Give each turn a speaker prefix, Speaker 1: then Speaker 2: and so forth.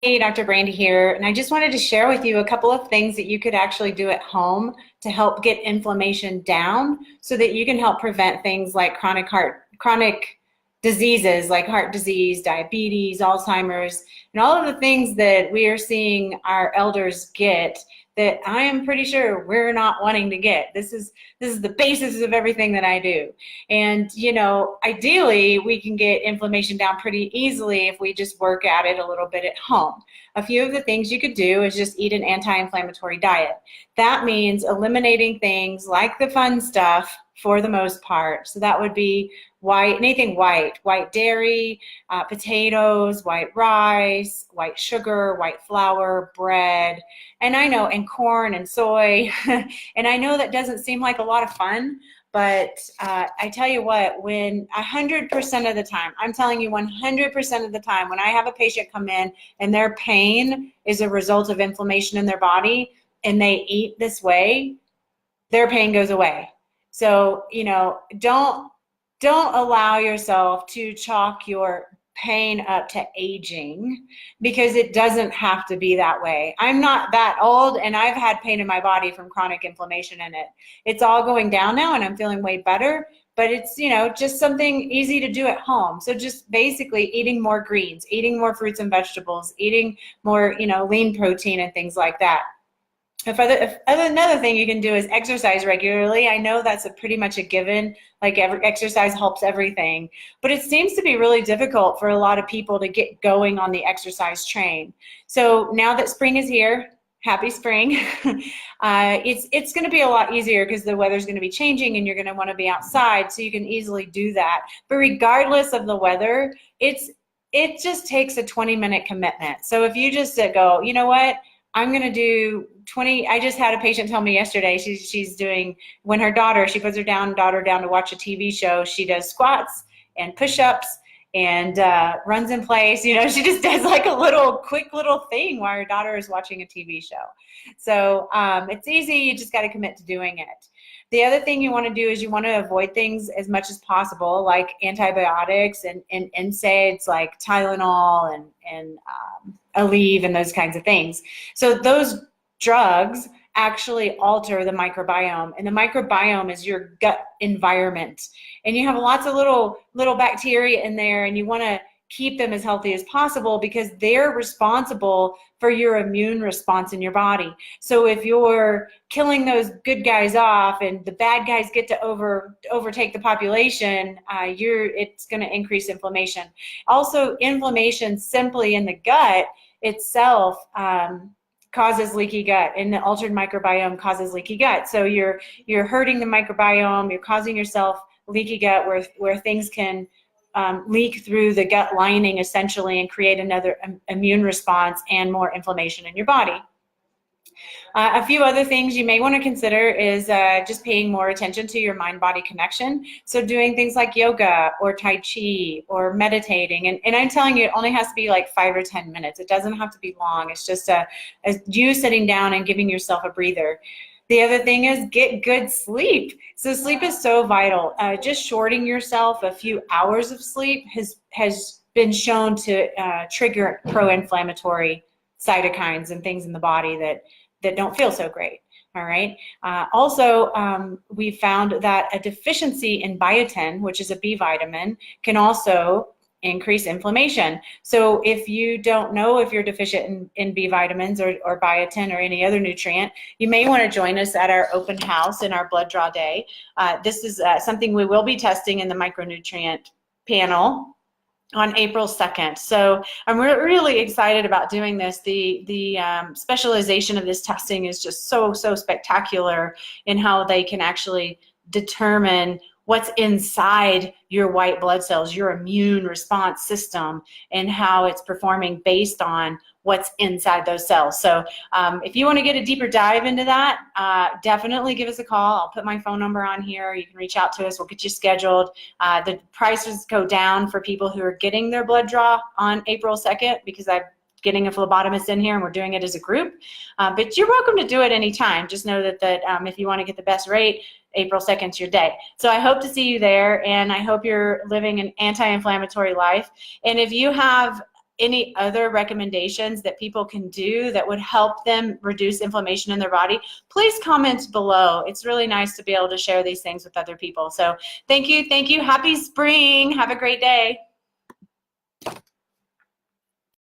Speaker 1: Hey, Dr. Brandy here, and I just wanted to share with you a couple of things that you could actually do at home to help get inflammation down so that you can help prevent things like chronic diseases like heart disease, diabetes, Alzheimer's, and all of the things that we are seeing our elders get that I am pretty sure we're not wanting to get. This is the basis of everything that I do. And, you know, ideally, we can get inflammation down pretty easily if we just work at it a little bit at home. A few of the things you could do is just eat an anti-inflammatory diet. That means eliminating things like the fun stuff for the most part. So that would be anything white dairy, potatoes, white rice, white sugar, white flour, bread, and corn and soy. And I know that doesn't seem like a lot of fun, but I tell you what, when 100% of the time, I'm telling you 100% of the time, when I have a patient come in and their pain is a result of inflammation in their body and they eat this way, their pain goes away. So, you know, don't allow yourself to chalk your pain up to aging, because it doesn't have to be that way. I'm not that old and I've had pain in my body from chronic inflammation in it. It's all going down now and I'm feeling way better, but it's, you know, just something easy to do at home. So just basically eating more greens, eating more fruits and vegetables, eating more, you know, lean protein and things like that. Another thing you can do is exercise regularly. I know that's pretty much a given, like exercise helps everything, but it seems to be really difficult for a lot of people to get going on the exercise train. So now that spring is here, happy spring, it's going to be a lot easier because the weather's going to be changing and you're going to want to be outside, so you can easily do that. But regardless of the weather, it just takes a 20-minute commitment. So if you just go, you know what, I'm going to do 20. I just had a patient tell me yesterday she's doing, when she puts her daughter down to watch a TV show, she does squats and push-ups and runs in place. You know, she just does like a quick little thing while her daughter is watching a TV show. So it's easy. You just got to commit to doing it. The other thing you want to do is you want to avoid things as much as possible, like antibiotics and NSAIDs like Tylenol and Aleve and those kinds of things. So those drugs actually alter the microbiome, and the microbiome is your gut environment. And you have lots of little bacteria in there, and you want to keep them as healthy as possible because they're responsible for your immune response in your body. So if you're killing those good guys off and the bad guys get to overtake the population, it's going to increase inflammation. Also, inflammation simply in the gut itself causes leaky gut, and the altered microbiome causes leaky gut. So you're hurting the microbiome, you're causing yourself leaky gut where things can leak through the gut lining essentially and create another immune response and more inflammation in your body. A few other things you may want to consider is just paying more attention to your mind-body connection. So doing things like yoga or Tai Chi or meditating. And I'm telling you, it only has to be like 5 or 10 minutes. It doesn't have to be long. It's just you sitting down and giving yourself a breather. The other thing is get good sleep. So sleep is so vital. Just shorting yourself a few hours of sleep has been shown to trigger pro-inflammatory cytokines and things in the body that don't feel so great. All right. Also, we found that a deficiency in biotin, which is a B vitamin, can also increase inflammation. So if you don't know if you're deficient in B vitamins or biotin or any other nutrient, you may want to join us at our open house in our blood draw day. This is something we will be testing in the micronutrient panel on April 2nd. So I'm really excited about doing this. The specialization of this testing is just so spectacular in how they can actually determine what's inside your white blood cells, your immune response system, and how it's performing based on what's inside those cells. So if you want to get a deeper dive into that, definitely give us a call. I'll put my phone number on here. You can reach out to us. We'll get you scheduled. The prices go down for people who are getting their blood draw on April 2nd because I'm getting a phlebotomist in here and we're doing it as a group. But you're welcome to do it anytime. Just know that if you want to get the best rate, April 2nd is your day. So I hope to see you there, and I hope you're living an anti-inflammatory life. And if you have any other recommendations that people can do that would help them reduce inflammation in their body, please comment below. It's really nice to be able to share these things with other people. So thank you. Happy spring. Have a great day.